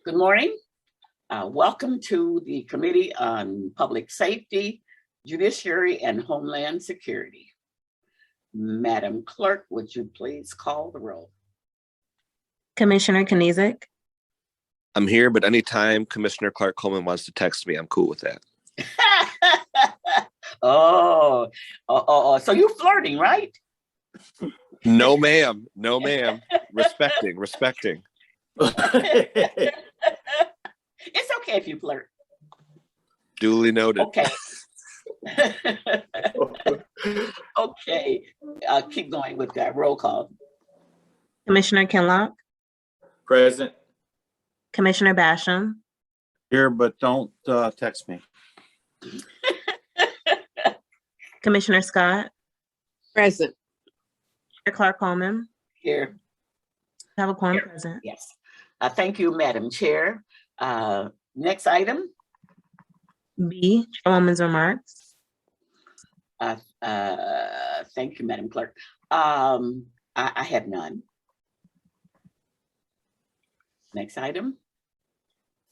Good morning. Welcome to the Committee on Public Safety, Judiciary, and Homeland Security. Madam Clerk, would you please call the roll? Commissioner Kniezek. I'm here, but anytime Commissioner Clark Coleman wants to text me, I'm cool with that. So you flirting, right? No, ma'am. No, ma'am. Respecting. It's okay if you flirt. Duly noted. Okay. Okay. Keep going with that roll call. Commissioner Kinlock. Present. Commissioner Basham. Here, but don't text me. Commissioner Scott. Present. Clark Coleman. Here. Have a quorum Here. present. Yes. Thank you, Madam Chair. Next item. B, Chairwoman's remarks. Thank you, Madam Clerk. I have none. Next item.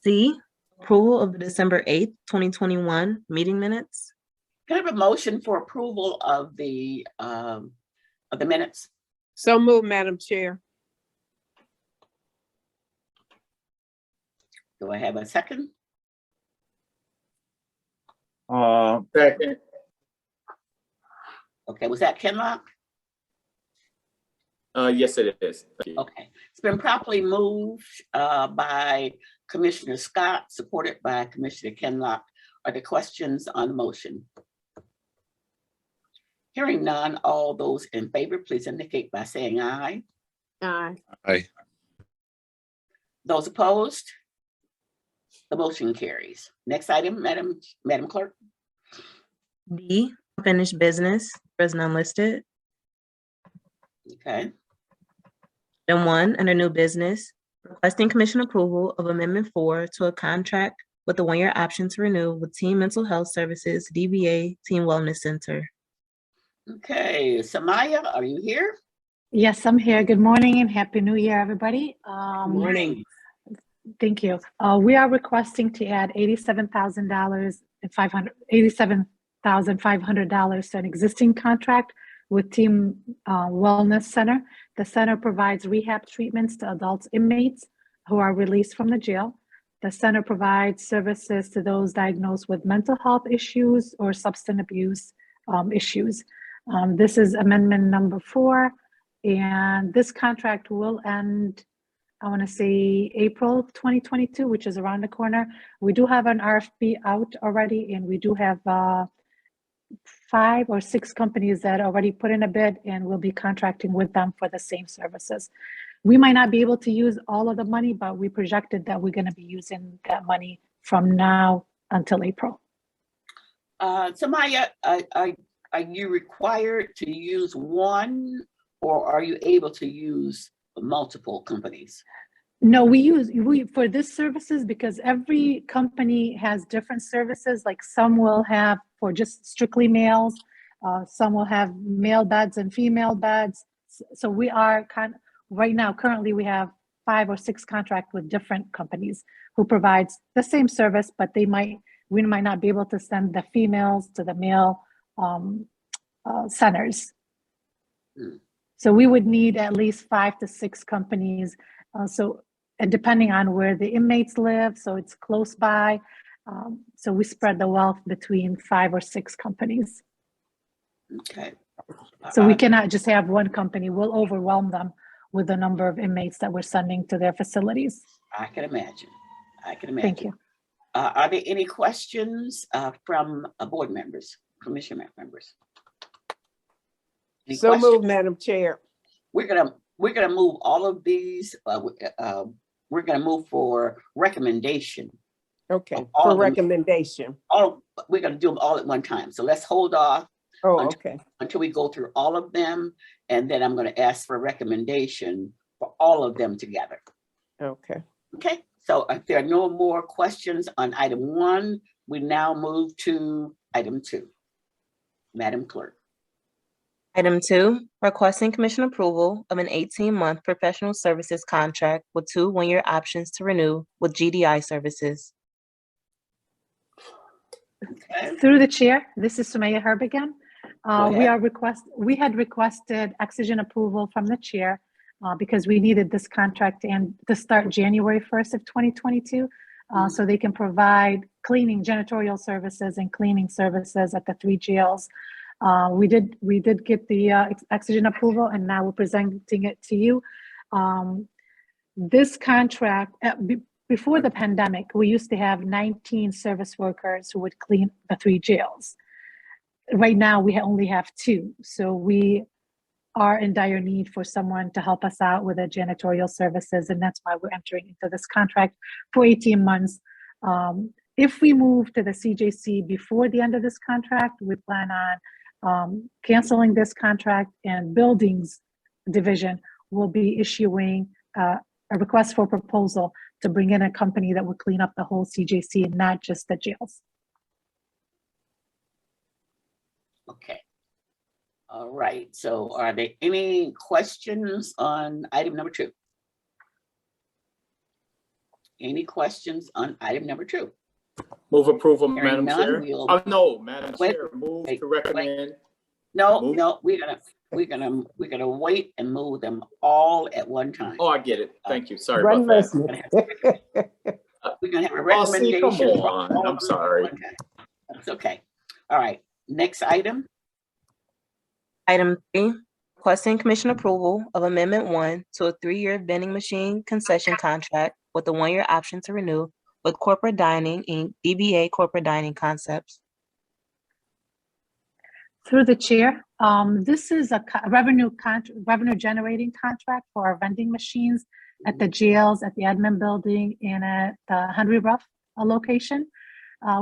C, approval of the December 8th, 2021 meeting minutes. Can I have a motion for approval of the minutes? So moved, Madam Chair. Do I have a second? Second. Okay, was that Kinlock? Yes, it is. Thank you. Okay, it's been properly moved by Commissioner Scott, supported by Commissioner Kinlock. Are there questions on the motion? Hearing none, all those in favor, please indicate by saying aye. Aye. Aye. Those opposed? The motion carries. Next item, Madam Clerk. D, unfinished business, there is none listed. Okay, Item 1, under new business, requesting commission approval of Amendment 4 to a contract with the one-year option to renew with Team Mental Health Services, DBA Team Wellness Center. okay, Samaya, are you here? Yes, I'm here. Good morning and Happy New Year, everybody. Morning. Thank you. We are requesting to add $87,500 to an existing contract with Team Wellness Center. The center provides rehab treatments to adult inmates who are released from the jail. The center provides services to those diagnosed with mental health issues or substance abuse issues. This is amendment number 4, and this contract will end, I want to say April 2022, which is around the corner. We do have an RFP out already, and we do have 5 or 6 companies that already put in a bid, and we'll be contracting with them for the same services. We might not be able to use all of the money, but we projected that we're going to be using that money from now until April. Samaya, are you required to use one, or are you able to use multiple companies? No, we for this services, because every company has different services. Like some will have for just strictly males, some will have male beds and female beds. So we are right now, currently we have 5 or 6 contracts with different companies who provides the same service, but we might not be able to send the females to the male centers. So we would need at least 5 to 6 companies. And depending on where the inmates live, so it's close by. So we spread the wealth between 5 or 6 companies. Okay. So we cannot just have one company. We'll overwhelm them with the number of inmates that we're sending to their facilities. I can imagine. Thank you. Are there any questions from board members, commission members? Any So questions? moved, Madam Chair. We're gonna move all of these. We're gonna move for recommendation. Okay, All for of them. recommendation. We're gonna do them all at one time. So let's hold off Oh, Until- okay. until we go through all of them, and then I'm gonna ask for recommendation for all of them together. Okay. Okay, so if there are no more questions on item 1, we now move to item 2. Madam Clerk. Item 2, requesting commission approval of an 18-month professional services contract with 2 one-year options to renew with GDI Services. Okay. Through the chair, this is Sumaya Herb again. We ahead. had requested excision approval from the chair because we needed this contract to start January 1st of 2022, so they can provide cleaning, janitorial services and cleaning services at the 3 jails. We did get the excision approval, and now we're presenting it to you. This contract, before the pandemic, we used to have 19 service workers who would clean the 3 jails. Right now, we only have 2. So we are in dire need for someone to help us out with the janitorial services. And that's why we're entering into this contract for 18 months. If we move to the CJC before the end of this contract, we plan on canceling this contract, and Buildings Division will be issuing a request for proposal to bring in a company that would clean up the whole CJC and not just the jails. Okay. All right. So are there any questions on item number 2? Any questions on item number 2? Move approval, Hearing Madam none, Chair. we'll- Oh, no, Madam Wait, Chair, move wait, to recommend. No, Move. no, we're gonna wait and move them all at one time. Oh, I get it. Thank you. Sorry Run about that. listen. We're gonna have a Oh, see, come recommendation. for on. all I'm of them at sorry. one time. That's okay. All right, next item. Item 3, requesting commission approval of Amendment 1 to a 3-year vending machine concession contract with a 1-year option to renew with Corporate Dining Inc., DBA Corporate Dining Concepts. Through the chair, this is a revenue generating contract for our vending machines at the jails, at the admin building, and at the Henry Ruff location.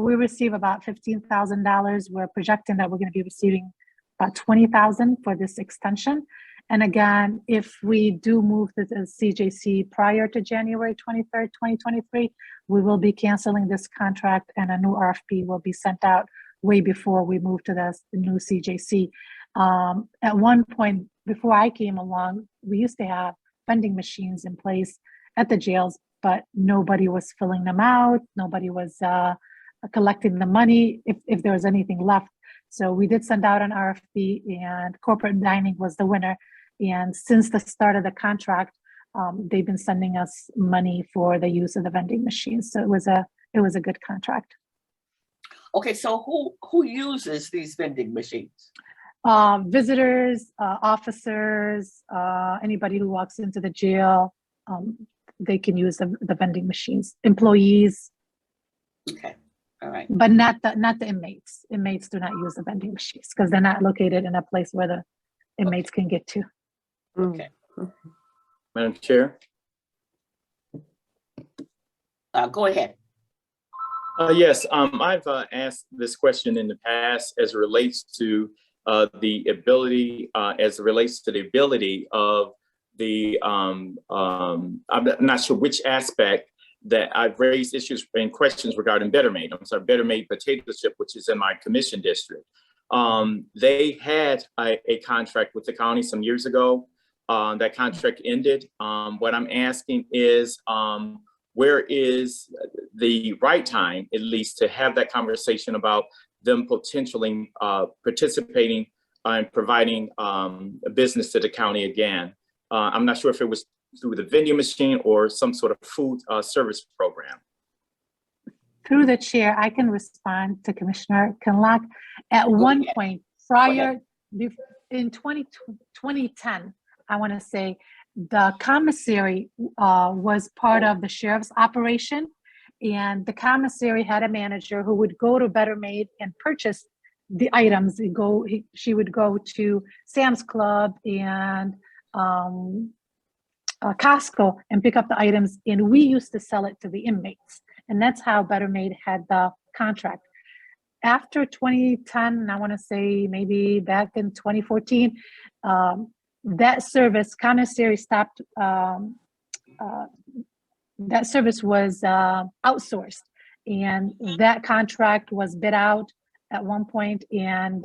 We receive about $15,000. We're projecting that we're going to be receiving about $20,000 for this extension. And again, if we do move to the CJC prior to January 23rd, 2023, we will be canceling this contract, and a new RFP will be sent out way before we move to the new CJC. At one point, before I came along, we used to have vending machines in place at the jails, but nobody was filling them out. Nobody was collecting the money if there was anything left. So we did send out an RFP, and Corporate Dining was the winner. And since the start of the contract, they've been sending us money for the use of the vending machines. So it was a good contract. Okay, so who uses these vending machines? Visitors, officers, anybody who walks into the jail, they can use the vending machines. Employees, Okay, all right. but not the inmates. Inmates do not use the vending machines because they're not located in a place where the inmates can get to. Okay. Madam Chair. Go ahead. Yes, I've asked this question in the past as it relates to the ability of the, I'm not sure which aspect that I've raised issues and questions regarding Better Made. I'm sorry, Better Made Potato Chip, which is in my commission district. They had a contract with the county some years ago. That contract ended. What I'm asking is, where is the right time, at least, to have that conversation about them potentially participating and providing a business to the county again? I'm not sure if it was through the vending machine or some sort of food service program. Through the chair, I can respond to Commissioner Kinlock. At one point, prior, in 2010, I want to say, the commissary was part of the sheriff's operation, and the commissary had a manager who would go to Better Made and purchase the items. She would go to Sam's Club and Costco and pick up the items, and we used to sell it to the inmates, and that's how Better Made had the contract. After 2010, I want to say maybe back in 2014, that service, commissary stopped, that service was outsourced, and that contract was bid out at one point, and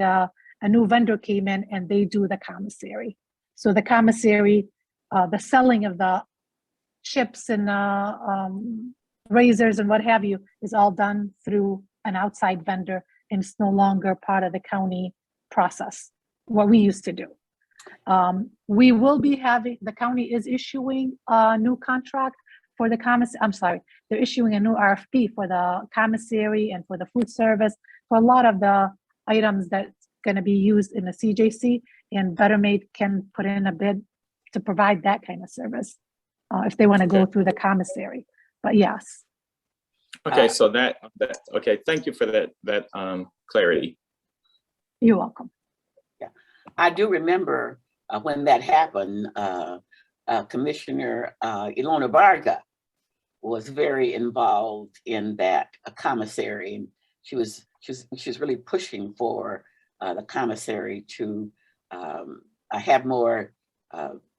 a new vendor came in and they do the commissary. So the commissary, the selling of the chips and razors and what have you is all done through an outside vendor, and it's no longer part of the county process, what we used to do. We will be having, the county is issuing a new contract for the commissary, I'm sorry, they're issuing a new RFP for the commissary and for the food service, for a lot of the items that's gonna be used in the CJC, and Better Made can put in a bid to provide that kind of service, if they wanna go through the commissary, but yes. Okay, so okay, thank you for that clarity. You're welcome. I do remember when that happened, Commissioner Ilona Varga was very involved in that commissary. She was really pushing for the commissary to have more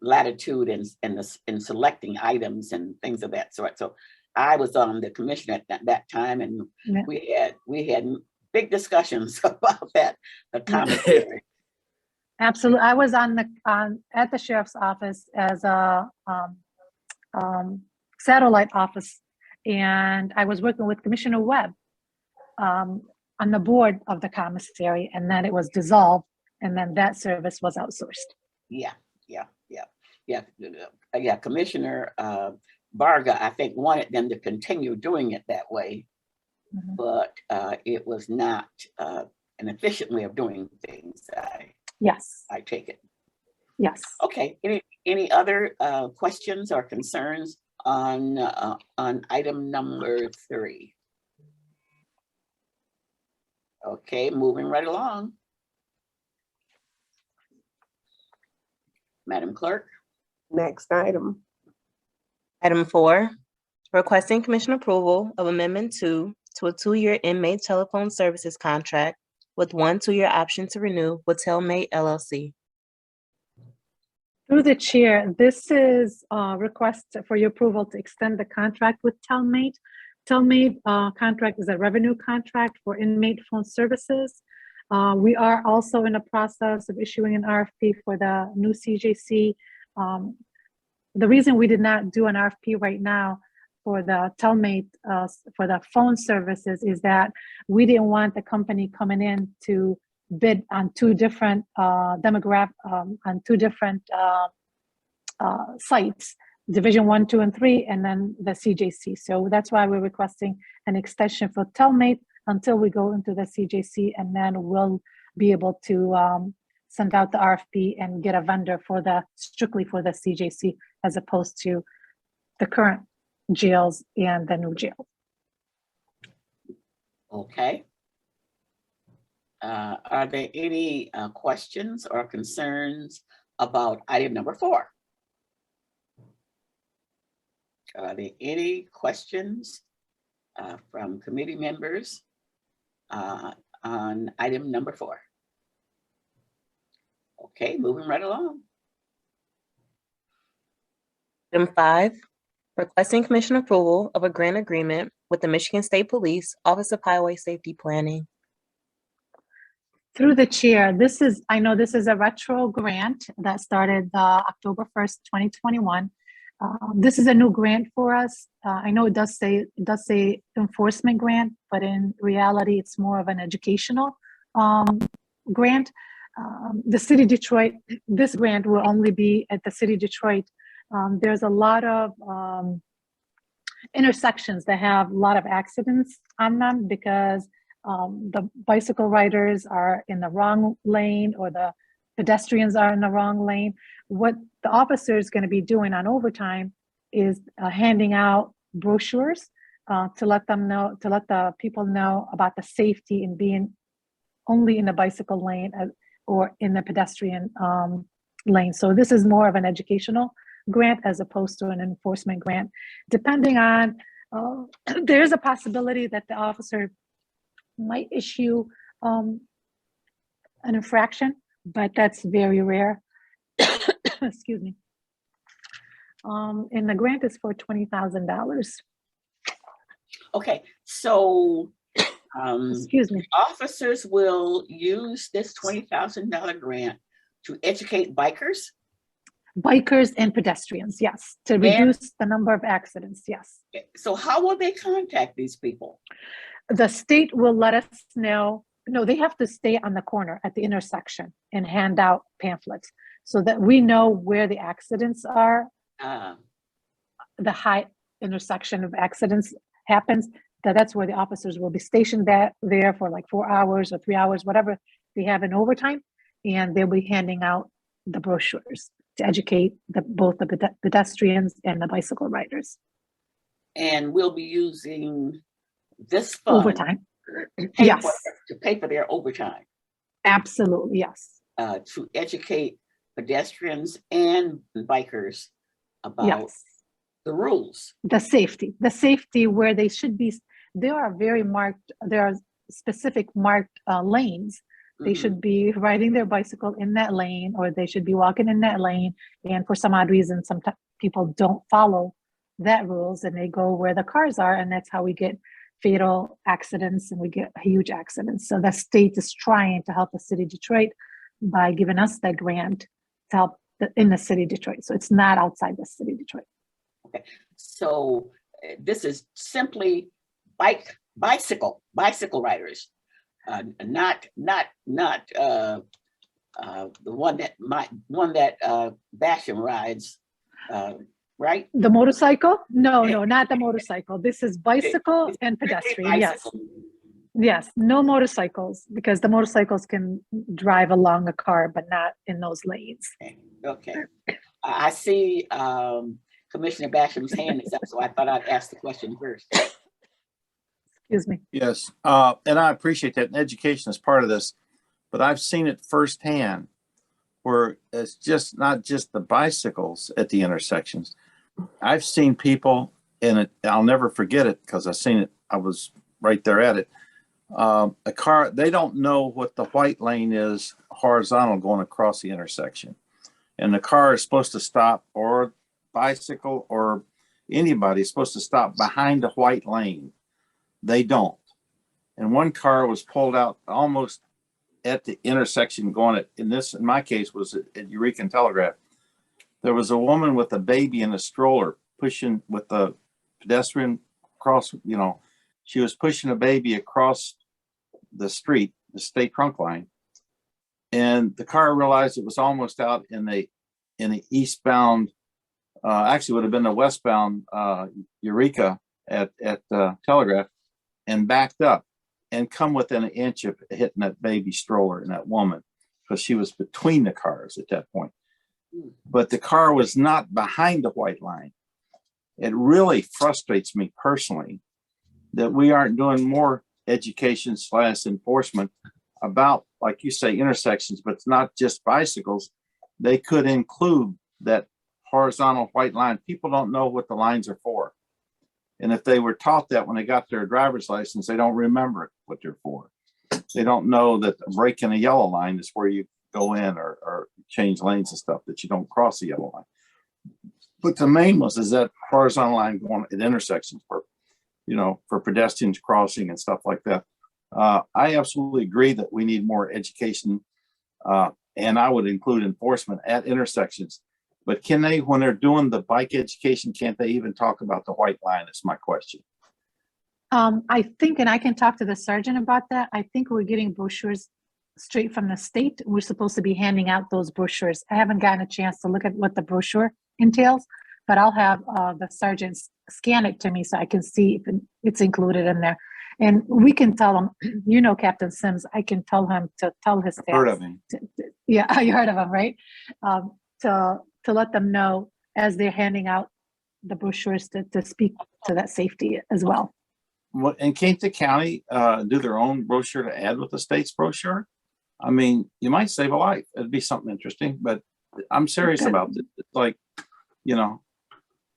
latitude in selecting items and things of that sort. So I was on the commission at that time, and Yeah. we had big discussions about that, the commissary. Absolutely. I was at the sheriff's office as a satellite office, and I was working with Commissioner Webb on the board of the commissary, and then it was dissolved, and then that service was outsourced. Yeah. Commissioner Varga, I think, wanted them to continue doing it that way, Mhm. but it was not an efficient way of doing things. Yes, I take it. yes. Okay. Any other questions or concerns on item number 3? Okay, moving right along. Madam Clerk. Next item. Item 4, requesting commission approval of Amendment 2 to a 2-year inmate telephone services contract with 1 2-year option to renew with Telmate LLC. Through the chair, this is a request for your approval to extend the contract with Telmate. Telmate contract is a revenue contract for inmate phone services. We are also in the process of issuing an RFP for the new CJC. The reason we did not do an RFP right now for the Telmate, for the phone services, is that we didn't want the company coming in to bid on 2 different on 2 different sites, Division 1, 2, and 3, and then the CJC. So that's why we're requesting an extension for Telmate until we go into the CJC, and then we'll be able to send out the RFP and get a vendor for strictly for the CJC, as opposed to the current jails and the new jail. Okay. Are there any questions or concerns about item number 4? Are there any questions from committee members on item number 4? Okay, moving right along. Item 5, requesting commission approval of a grant agreement with the Michigan State Police Office of Highway Safety Planning. Through the chair, I know this is a retro grant that started October 1st, 2021. This is a new grant for us. I know it does say enforcement grant, but in reality, it's more of an educational grant. The city of Detroit, this grant will only be at the city of Detroit. There's a lot of intersections that have a lot of accidents on them because the bicycle riders are in the wrong lane, or the pedestrians are in the wrong lane. What the officer is going to be doing on overtime is handing out brochures to let the people know about the safety in being only in the bicycle lane or in the pedestrian lane. So this is more of an educational grant as opposed to an enforcement grant. Depending on, there's a possibility that the officer might issue an infraction, but that's very rare. Excuse me. And the grant is for $20,000. Okay, so Excuse me. Officers will use this $20,000 grant to educate bikers. Bikers and pedestrians, yes, to reduce the number of accidents, yes. So how will they contact these people? The state will let us know. No, they have to stay on the corner at the intersection and hand out pamphlets so that we know where the accidents are, the high intersection of accidents happens. That's where the officers will be stationed there for like 4 hours or 3 hours, whatever they have in overtime, and they'll be handing out the brochures to educate both the pedestrians and the bicycle riders. And we'll be using this fund Overtime. to pay for their overtime, Absolutely, yes. to educate pedestrians and bikers about Yes. the rules. The safety where they should be. There are specific marked lanes. They should be riding their bicycle in that lane, or they should be walking in that lane. And for some odd reason, sometimes people don't follow that rules and they go where the cars are. And that's how we get fatal accidents and we get huge accidents. So the state is trying to help the city of Detroit by giving us that grant to help in the city of Detroit. So it's not outside the city of Detroit. Okay, so this is simply bicycle riders, not the one that Basham rides, right? The motorcycle? No, not the motorcycle. This is bicycle and pedestrian. Yes. Bicycle. Yes, no motorcycles, because the motorcycles can drive along a car, but not in those lanes. Okay. I see Commissioner Basham's hand is up, so I thought I'd ask the question first. Excuse me. Yes, and I appreciate that. And education is part of this, but I've seen it firsthand where it's just not just the bicycles at the intersections. I've seen people in it. I'll never forget it because I've seen it. I was right there at it. A car, they don't know what the white lane is horizontal going across the intersection. And the car is supposed to stop, or bicycle or anybody is supposed to stop behind the white lane. They don't. And one car was pulled out almost at the intersection going in my case was at Eureka and Telegraph. There was a woman with a baby in a stroller pushing with the pedestrian across, she was pushing a baby across the street, the state trunk line. And the car realized it was almost out in the eastbound, actually would have been the westbound Eureka at Telegraph, and backed up and come within an inch of hitting that baby stroller and that woman, because she was between the cars at that point. But the car was not behind the white line. It really frustrates me personally that we aren't doing more education / enforcement about, like you say, intersections, but it's not just bicycles. They could include that horizontal white line. People don't know what the lines are for. And if they were taught that when they got their driver's license, they don't remember what they're for. They don't know that breaking a yellow line is where you go in or change lanes and stuff, that you don't cross the yellow line. But the main was is that horizontal line going at intersections for pedestrians crossing and stuff like that. I absolutely agree that we need more education, and I would include enforcement at intersections. But can they, when they're doing the bike education, can't they even talk about the white line? Is my question. I think, and I can talk to the sergeant about that. I think we're getting brochures straight from the state. We're supposed to be handing out those brochures. I haven't gotten a chance to look at what the brochure entails, but I'll have the sergeant scan it to me so I can see if it's included in there. And we can tell them, Captain Sims, I can tell him to tell his staff. Heard of him. Yeah, you heard of him, right? To let them know as they're handing out the brochures to speak to that safety as well. And can't the county do their own brochure to add with the state's brochure? I mean, you might save a life. It'd be something interesting, but I'm serious about this. It's like,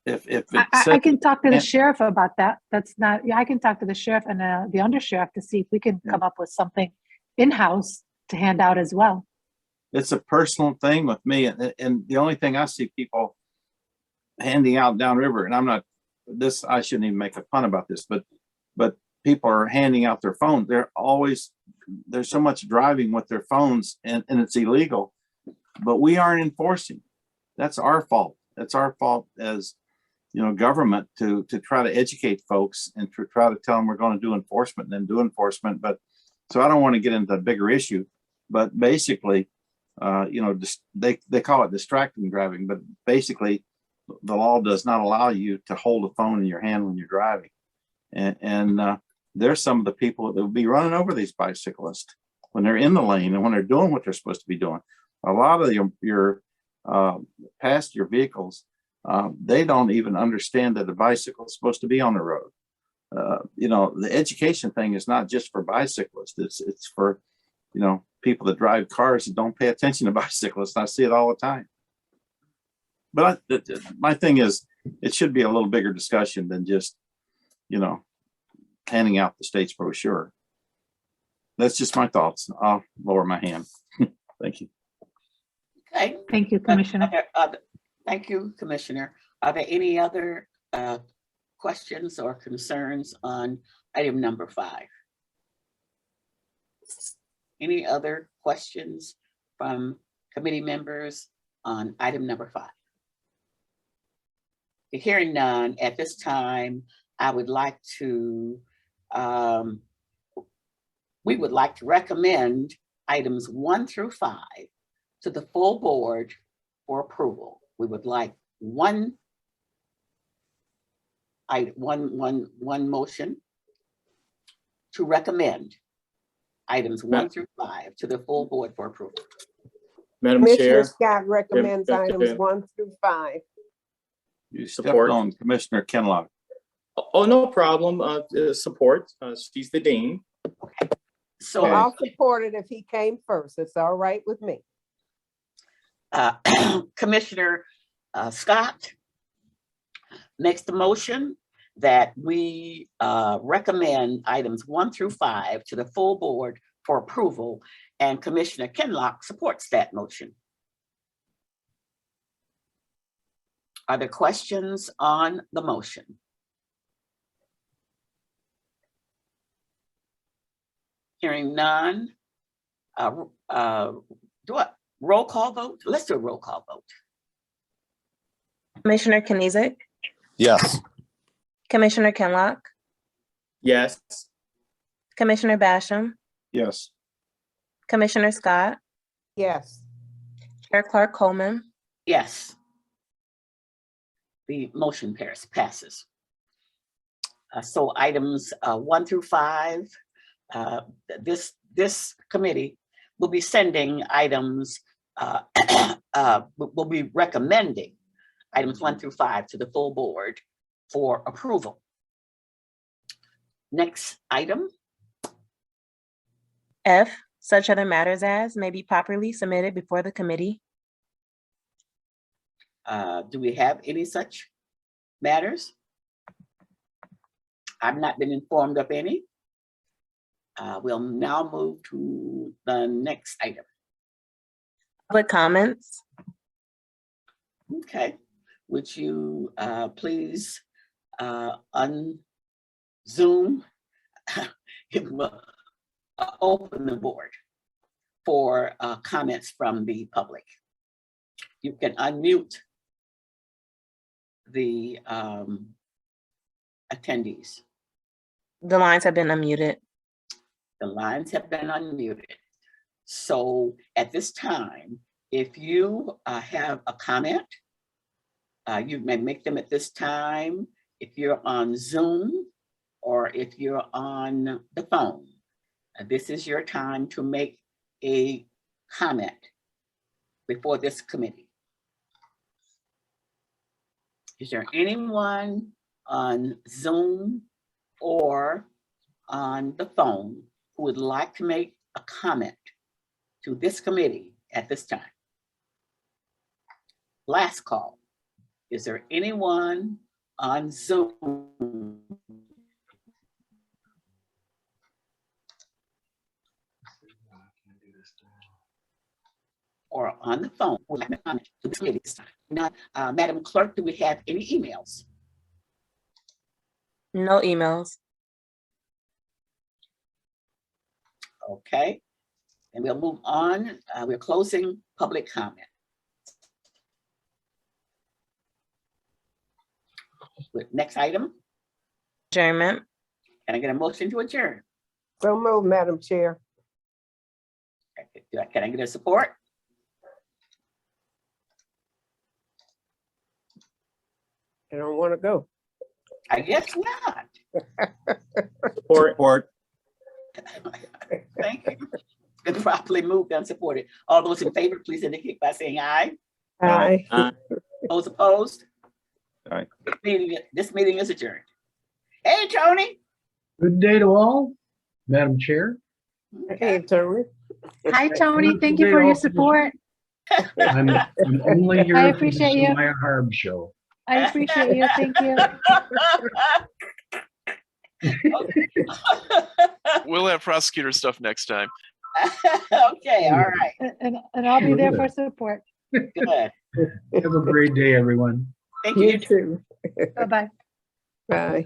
if it I can talk to the sheriff about that. I can talk to the sheriff and the undersheriff to see if we can come up with something in-house to hand out as well. It's a personal thing with me. And the only thing I see people handing out downriver, and I shouldn't even make a pun about this, but people are handing out their phone. There's so much driving with their phones and it's illegal, but we aren't enforcing. That's our fault. That's our fault as, government to try to educate folks and to try to tell them we're going to do enforcement and then do enforcement. But so I don't want to get into a bigger issue, but basically, they call it distracting driving, but basically the law does not allow you to hold a phone in your hand when you're driving. And there's some of the people that will be running over these bicyclists when they're in the lane and when they're doing what they're supposed to be doing. A lot of your passenger vehicles, they don't even understand that a bicycle is supposed to be on the road. The education thing is not just for bicyclists. It's for, people that drive cars and don't pay attention to bicyclists. I see it all the time. But my thing is, it should be a little bigger discussion than just, handing out the state's brochure. That's just my thoughts. I'll lower my hand. Thank you. Okay. Thank you, Commissioner. Thank you, Commissioner. Are there any other questions or concerns on item number 5? Any other questions from committee members on item number 5? Hearing none, at this time, we would like to recommend items 1 through 5 to the full board for approval. We would like one motion to recommend items 1 through 5 to the full board for approval. Madam Commissioner Chair. Scott recommends Yeah, items 1 through 5. You stepped Support. on Commissioner Kenlock. Oh, no problem. Support. She's the dean. So I'll support it if he came first. It's all right with me. Commissioner Scott makes the motion that we recommend items 1 through 5 to the full board for approval, and Commissioner Kenlock supports that motion. Are there questions on the motion? Hearing none. Do a roll call vote? Let's do a roll call vote. Commissioner Kenizik, Yes. Commissioner Kenlock, Yes. Commissioner Basham, Yes. Commissioner Scott, Yes. Chair Clark Coleman, Yes. The motion passes. So items 1 through 5, this committee will be sending items, will be recommending items 1 through 5 to the full board for approval. Next item. F, such other matters as may be properly submitted before the committee. Do we have any such matters? I've not been informed of any. We'll now move to the next item. Public comments. Okay, would you please unzoom, open the board for comments from the public. You can unmute the attendees. The lines have been unmuted. The lines have been unmuted. So at this time, if you have a comment, you may make them at this time. If you're on Zoom or if you're on the phone, this is your time to make a comment before this committee. Is there anyone on Zoom or on the phone who would like to make a comment to this committee at this time? Last call. Is there anyone on Zoom? Or on the phone who would like to comment to this committee this time? Now, Madam Clerk, do we have any emails? No emails. Okay, and we'll move on. We're closing public comment. Next item, Adjournment. can I get a motion to adjourn? So move, Madam Chair. Can I get a support? I don't want to go. I guess not. Or Support. Thank you. Been properly moved and supported. All those in favor, please indicate by saying aye. Aye. Those opposed? Aye. This meeting is adjourned. Hey, Tony. Good day to all, Madam Chair. Hey, Tony. Hi, Tony. Thank you for your support. I'm only here. I for the appreciate you. Maya Harb show. I appreciate you. Thank you. We'll have prosecutor stuff next time. Okay, all right, And I'll be there for support. good. Have a great day, everyone. Thank You you. too. Bye-bye. Bye.